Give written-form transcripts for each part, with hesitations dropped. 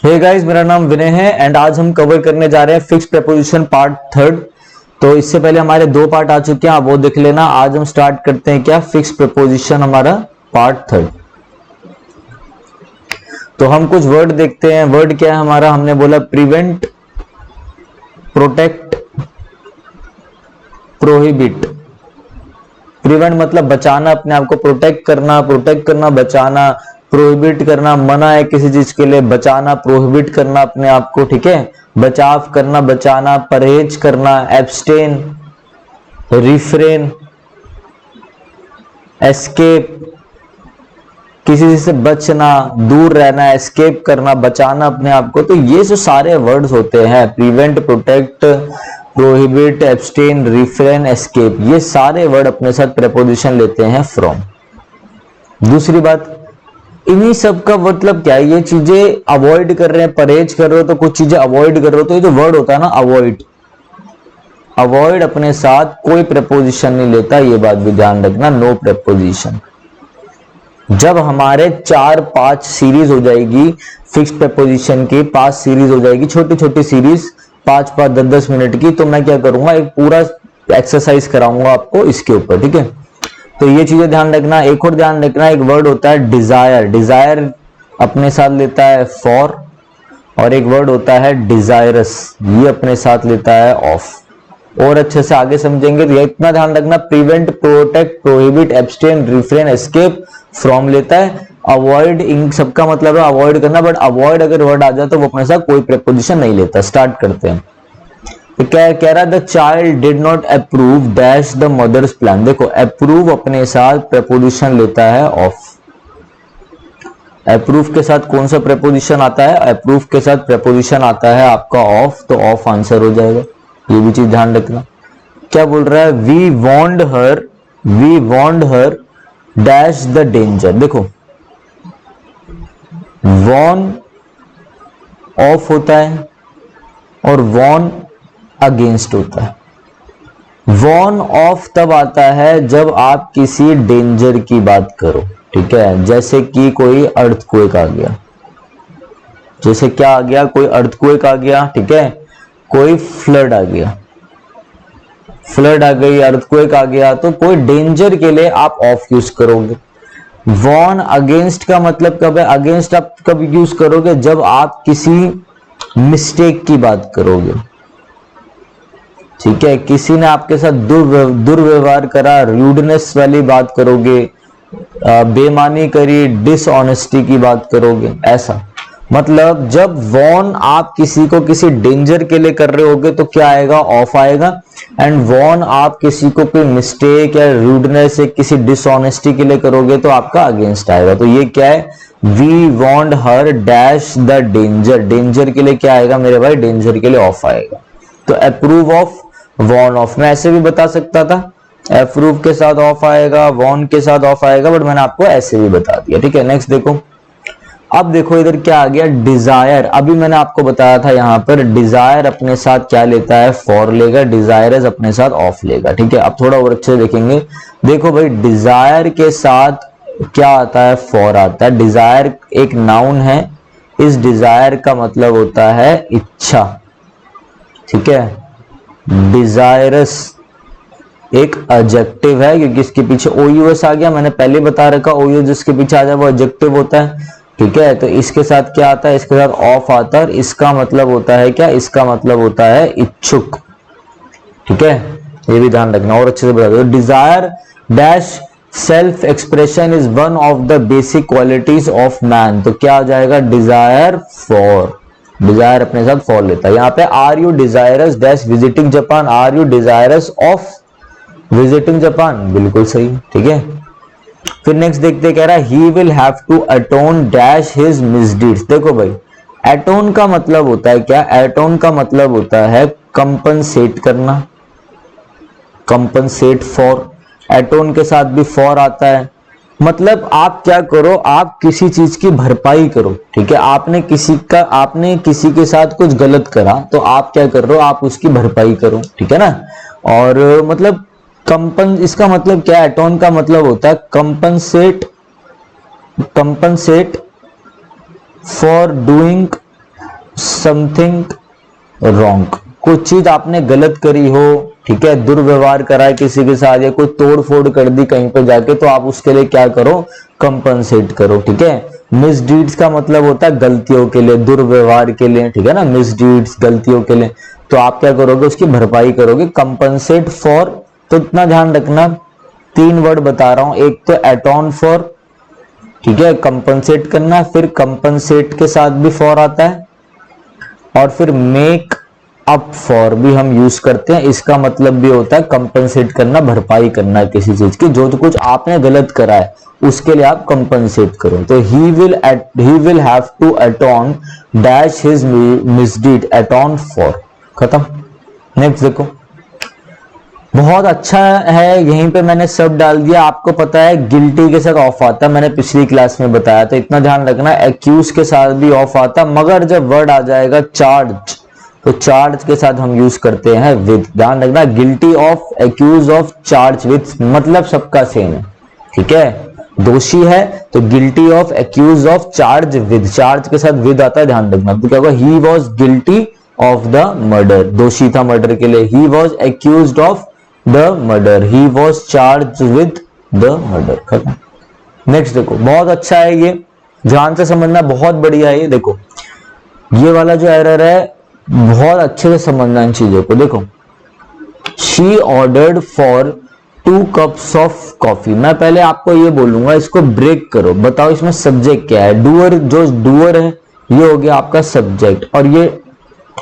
Hey guys, मेरा नाम विनय है एंड आज हम कवर करने जा रहे हैं फिक्स प्रीपोजिशन पार्ट थर्ड। तो इससे पहले हमारे दो पार्ट आ चुके हैं, आप वो देख लेना। आज हम स्टार्ट करते हैं क्या, फिक्स प्रीपोजिशन हमारा पार्ट थर्ड। तो हम कुछ वर्ड देखते हैं। वर्ड क्या है हमारा, हमने बोला प्रिवेंट, प्रोटेक्ट, प्रोहिबिट। प्रिवेंट मतलब बचाना अपने आप को, प्रोटेक्ट करना बचाना, प्रोहिबिट करना मना है किसी चीज के लिए, बचाना प्रोहिबिट करना अपने आप को, ठीक है। बचाव करना बचाना, परहेज करना एब्सटेन, रिफ्रेन, एस्केप किसी चीज से बचना, दूर रहना, एस्केप करना, बचाना अपने आप को। तो ये जो सारे वर्ड्स होते हैं, prevent, protect, prohibit, abstain, refrain, escape, ये सारे वर्ड अपने साथ प्रेपोजिशन लेते हैं फ्रॉम। दूसरी बात, इन्हीं सब का मतलब क्या है, ये चीजें अवॉइड कर रहे हैं, परहेज कर रहे हो तो कुछ चीजें अवॉइड कर रहे हो, तो ये जो वर्ड होता है ना अवॉइड, अवॉइड अपने साथ कोई प्रेपोजिशन नहीं लेता, ये बात भी ध्यान रखना, नो प्रेपोजिशन। जब हमारे 4-5 सीरीज हो जाएगी फिक्स प्रेपोजिशन की, 5 सीरीज हो जाएगी, छोटी छोटी सीरीज 5-5, 10-10 मिनट की, तो मैं क्या करूंगा, एक पूरा एक्सरसाइज कराऊंगा आपको इसके ऊपर, ठीक है। तो ये चीजें ध्यान रखना। एक और ध्यान रखना, एक वर्ड होता है डिजायर, डिजायर अपने साथ लेता है फॉर, और एक वर्ड होता है डिजायरस, ये अपने साथ लेता है ऑफ। और अच्छे से आगे समझेंगे तो ये इतना ध्यान रखना, prevent, protect, prohibit, abstain, refrain, escape, from लेता है, अवॉइड, इन सबका मतलब है अवॉइड करना, बट अवॉइड अगर वर्ड आ जाए तो वो अपने साथ कोई प्रेपोजिशन नहीं लेता। स्टार्ट करते हैं। कह रहा the child did not approve dash the mother's plan. देखो अप्रूव अपने साथ प्रेपोजिशन लेता है ऑफ। अप्रूव के साथ कौन सा प्रेपोजिशन आता है, अप्रूव के साथ प्रेपोजिशन आता है आपका ऑफ, तो ऑफ आंसर हो जाएगा। ये भी चीज ध्यान रखना। क्या बोल रहा है, we warned her dash the danger. देखो वॉर्न ऑफ होता है और वॉर्न अगेंस्ट होता है। वॉर्न ऑफ तब आता है जब आप किसी डेंजर की बात करो, ठीक है। जैसे कि कोई अर्थक्वेक आ गया, जैसे क्या आ गया, कोई अर्थक्वेक आ गया, ठीक है, कोई फ्लड आ गया, फ्लड आ गई, अर्थक्वेक आ गया, तो कोई डेंजर के लिए आप ऑफ यूज करोगे। वॉर्न अगेंस्ट का मतलब कब है, अगेंस्ट आप कब यूज करोगे, जब आप किसी मिस्टेक की बात करोगे, ठीक है। किसी ने आपके साथ दुर्व्यवहार करा, रूडनेस वाली बात करोगे, बेईमानी करी, डिसऑनेस्टी की बात करोगे, ऐसा। मतलब जब वॉर्न आप किसी को किसी डेंजर के लिए कर रहे होगे तो क्या आएगा, ऑफ आएगा। एंड वॉर्न आप किसी को कोई मिस्टेक या रूडनेस या किसी डिसऑनेस्टी के लिए करोगे तो आपका अगेंस्ट आएगा। तो ये क्या है, we want her dash the danger, danger के लिए क्या आएगा मेरे भाई, डेंजर के लिए ऑफ आएगा। तो अप्रूव ऑफ, वॉर्न ऑफ, मैं ऐसे भी बता सकता था, अप्रूव के साथ ऑफ आएगा, वॉर्न के साथ ऑफ आएगा, बट मैंने आपको ऐसे भी बता दिया, ठीक है। नेक्स्ट देखो, अब देखो इधर क्या आ गया, डिजायर। अभी मैंने आपको बताया था यहां पर डिजायर अपने साथ क्या लेता है, फॉर लेगा, डिजायर्स अपने साथ ऑफ लेगा, ठीक है। अब थोड़ा और अच्छे देखेंगे। देखो भाई डिजायर के साथ क्या आता है, फॉर आता है। डिजायर एक नाउन है, इस डिजायर का मतलब होता है इच्छा, ठीक है। डिजायरस एक एडजेक्टिव है, क्योंकि इसके पीछे ओयूएस आ गया, मैंने पहले बता रखा, ओयूएस जिसके पीछे आ जाए वो एडजेक्टिव होता है, ठीक है। तो इसके साथ क्या आता है, इसके साथ ऑफ आता है, और इसका मतलब होता है क्या, इसका मतलब होता है इच्छुक, ठीक है। ये भी ध्यान रखना और अच्छे से बता दो। Desire dash self expression is one of the basic qualities of man. तो क्या आ जाएगा, डिजायर फॉर, डिजायर अपने साथ फॉर लेता है। यहाँ पे are you desirous dash visiting Japan, are you desirous of visiting Japan, बिल्कुल सही, ठीक है। फिर नेक्स्ट देखते, कह रहा है he will have to atone dash his misdeeds. देखो भाई अटोन का मतलब होता है क्या, अटोन का मतलब होता है कंपनसेट करना, कंपनसेट फॉर। अटोन के साथ भी फॉर आता है, मतलब आप क्या करो, आप किसी चीज की भरपाई करो, ठीक है। आपने किसी के साथ कुछ गलत करा तो आप क्या कर रहे हो, आप उसकी भरपाई करो, ठीक है ना। और मतलब इसका मतलब क्या है, अटोन का मतलब होता है compensate for doing something wrong, कुछ चीज आपने गलत करी हो, ठीक है, दुर्व्यवहार करा है किसी के साथ या कोई तोड़ फोड़ कर दी कहीं पे जाके, तो आप उसके लिए क्या करो, कंपनसेट करो, ठीक है। मिसडीड्स का मतलब होता है गलतियों के लिए, दुर्व्यवहार के लिए, ठीक है ना, मिसडीड्स गलतियों के लिए, तो आप क्या करोगे, उसकी भरपाई करोगे, कंपनसेट फॉर। तो इतना ध्यान रखना, 3 वर्ड बता रहा हूं, एक तो एटोन फॉर, ठीक है, कंपनसेट करना, फिर कंपनसेट के साथ भी फॉर आता है, और फिर मेक अप फॉर भी हम यूज करते हैं। इसका मतलब भी होता है कंपनसेट करना, भरपाई करना किसी चीज की, जो कुछ आपने गलत करा है उसके लिए आप कंपनसेट करो। तो he will have to atone dash his misdeed, atone for, खत्म। नेक्स्ट देखो, बहुत अच्छा है, यहीं पे मैंने सब डाल दिया। आपको पता है गिल्टी के साथ ऑफ आता है, मैंने पिछली क्लास में बताया, तो इतना ध्यान रखना, एक्यूज के साथ भी ऑफ आता, मगर जब वर्ड आ जाएगा चार्ज, तो चार्ज के साथ हम यूज करते हैं विद। ध्यान रखना, guilty of, accuse of, charge with, मतलब सबका सेम है, ठीक है। दोषी है तो guilty of, accuse of, charge with, charge के साथ विद आता है, ध्यान रखना। तो क्या होगा, he was guilty of the murder, दोषी था मर्डर के लिए, he was accused of the murder, he was charge with the murder, खत्म। नेक्स्ट देखो, बहुत अच्छा है ये, ध्यान से समझना, बहुत बढ़िया है ये। देखो ये वाला जो एरर है, बहुत अच्छे से समझना इन चीजों को। देखो, she ordered for 2 cups of coffee. मैं पहले आपको ये बोलूंगा, इसको ब्रेक करो, बताओ इसमें सब्जेक्ट क्या है। डूअर, जो डूअर है ये हो गया आपका सब्जेक्ट, और ये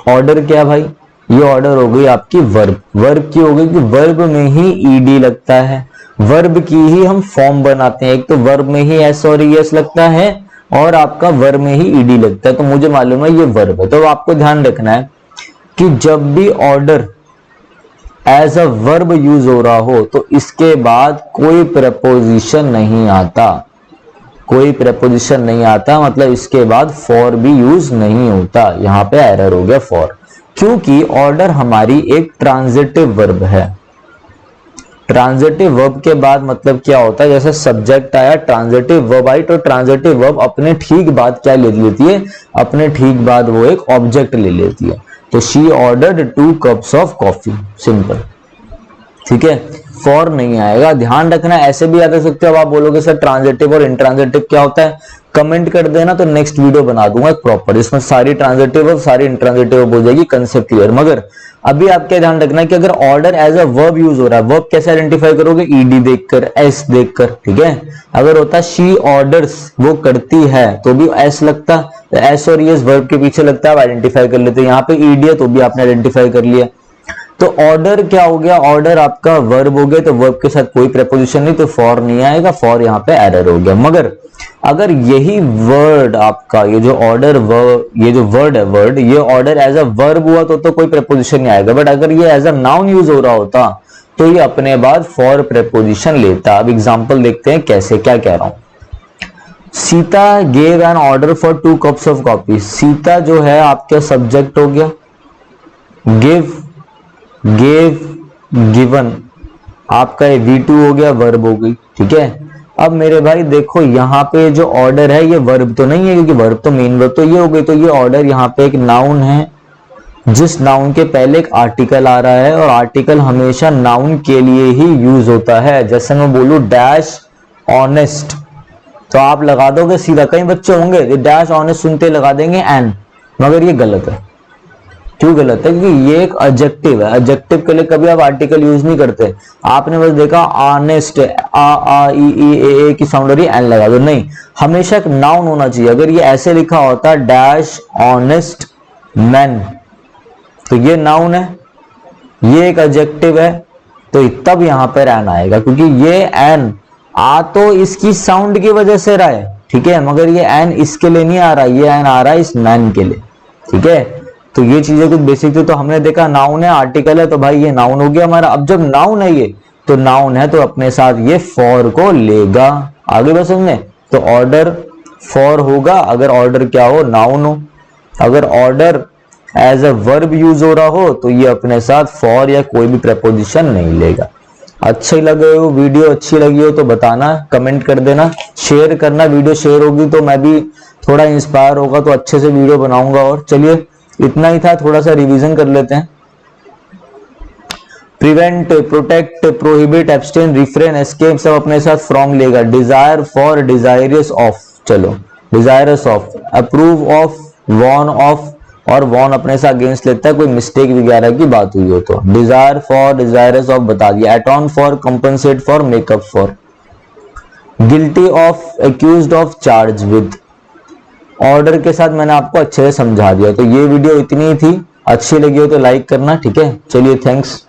ऑर्डर क्या है भाई, ये ऑर्डर हो गई आपकी वर्ब। वर्ब की हो गई कि वर्ब में ही ईडी लगता है, वर्ब की ही हम फॉर्म बनाते हैं, एक तो वर्ब में ही एस और ईएस लगता है, और आपका वर्ब में ही ईडी लगता है, तो मुझे मालूम है ये वर्ब है। तो आपको ध्यान रखना है कि जब भी order as a verb use हो रहा हो तो इसके बाद कोई प्रपोजिशन नहीं आता, कोई प्रपोजिशन नहीं आता, मतलब इसके बाद फॉर भी यूज नहीं होता। यहां पे एरर हो गया फॉर, क्योंकि ऑर्डर हमारी एक ट्रांजिटिव वर्ब है। ट्रांजिटिव वर्ब के बाद मतलब क्या होता है, जैसे सब्जेक्ट आया, ट्रांजिटिव वर्ब आई, तो ट्रांजिटिव वर्ब अपने ठीक बाद क्या ले लेती है, अपने ठीक बाद वो एक ऑब्जेक्ट ले लेती है। तो she ordered 2 cups of coffee, simple, ठीक है, फॉर नहीं आएगा, ध्यान रखना। ऐसे भी याद रख सकते हो, अब आप बोलोगे सर ट्रांजिटिव और इंट्रांजिटिव क्या होता है, कमेंट कर देना, तो नेक्स्ट वीडियो बना दूंगा एक प्रॉपर, इसमें सारी ट्रांजिटिव और सारी इंट्रांजिटिव हो जाएगी, कंसेप्ट क्लियर। मगर अभी आप क्या ध्यान रखना है कि अगर order as a verb use हो रहा है, वर्ब कैसे आइडेंटिफाई करोगे, ईडी देखकर, एस देखकर, ठीक है। अगर होता शी ऑर्डर्स, वो करती है, तो भी एस लगता, तो एस और एस वर्ब के पीछे लगता है, आइडेंटिफाई कर लेते हैं। यहाँ पे ईडी है तो भी आपने आइडेंटिफाई कर लिया। तो ऑर्डर क्या हो गया, ऑर्डर आपका वर्ब हो गया, तो वर्ब के साथ कोई प्रपोजिशन नहीं, तो फॉर नहीं आएगा, फॉर यहाँ पे एरर हो गया। मगर अगर यही वर्ड आपका, ये जो ऑर्डर, ये जो वर्ड है, वर्ड, ये ऑर्डर एज अ वर्ब हुआ तो कोई प्रपोजिशन नहीं आएगा। बट अगर ये एज अ नाउन यूज हो रहा होता तो ये अपने बाद फॉर प्रपोजिशन लेता। अब एग्जांपल देखते हैं कैसे, क्या कह रहा हूं। Sita gave an order for 2 cups of coffee. Sita जो है आपका सब्जेक्ट हो गया, गिव, गेव, गिवन, आपका ये V2 हो गया, वर्ब हो गई, ठीक है। अब मेरे भाई देखो, यहाँ पे जो ऑर्डर है ये वर्ब तो नहीं है, क्योंकि वर्ब तो मेन वर्ब तो ये हो गई, तो ये ऑर्डर यहाँ पे एक नाउन है, जिस नाउन के पहले एक आर्टिकल आ रहा है, और आर्टिकल हमेशा नाउन के लिए ही यूज होता है। जैसे मैं बोलूं डैश ऑनेस्ट, तो आप लगा दोगे सीधा, कई बच्चे होंगे डैश ऑनेस्ट सुनते लगा देंगे एन, मगर ये गलत है। क्यों गलत है, क्योंकि ये एक एडजेक्टिव है, एडजेक्टिव के लिए कभी आप आर्टिकल यूज नहीं करते। आपने बस देखा ऑनेस्ट, आ ई ए की साउंड हो रही है, एन लगा दो, नहीं, हमेशा एक नाउन होना चाहिए। अगर ये ऐसे लिखा होता डैश ऑनेस्ट मैन, तो ये नाउन है, ये एक एडजेक्टिव है, तो तब यहां पर एन आएगा, क्योंकि ये एन आ तो इसकी साउंड की वजह से रहा है, ठीक है, मगर ये एन इसके लिए नहीं आ रहा, ये एन आ रहा है इस मैन के लिए, ठीक है। तो ये चीजें कुछ बेसिक थी। तो हमने देखा नाउन है, आर्टिकल है, तो भाई ये नाउन हो गया हमारा। अब जब नाउन है ये, तो नाउन है तो अपने साथ ये फॉर को लेगा। आगे बस समझे, तो ऑर्डर फॉर होगा अगर ऑर्डर क्या हो, नाउन हो। अगर order as a verb use हो रहा हो तो ये अपने साथ फॉर या कोई भी प्रपोजिशन नहीं लेगा। अच्छे लगे हो, वीडियो अच्छी लगी हो तो बताना, कमेंट कर देना, शेयर करना। वीडियो शेयर होगी तो मैं भी थोड़ा इंस्पायर होगा तो अच्छे से वीडियो बनाऊंगा। और चलिए इतना ही था, थोड़ा सा रिवीजन कर लेते हैं। Prevent, protect, prohibit, abstain, refrain, escape सब अपने साथ फ्रॉम लेगा। डिजायर, फॉर, डिजायरस ऑफ, चलो desirous of, approve of, warn of, और वॉर्न अपने से अगेंस्ट लेता है कोई मिस्टेक वगैरह की बात हुई हो तो। डिजायर फॉर, डिजायरस ऑफ बता दिया। Atone for, compensate for, make up for. Guilty of, accused of, charge with. Order के साथ मैंने आपको अच्छे से समझा दिया। तो ये वीडियो इतनी ही थी, अच्छी लगी हो तो लाइक करना, ठीक है। चलिए थैंक्स।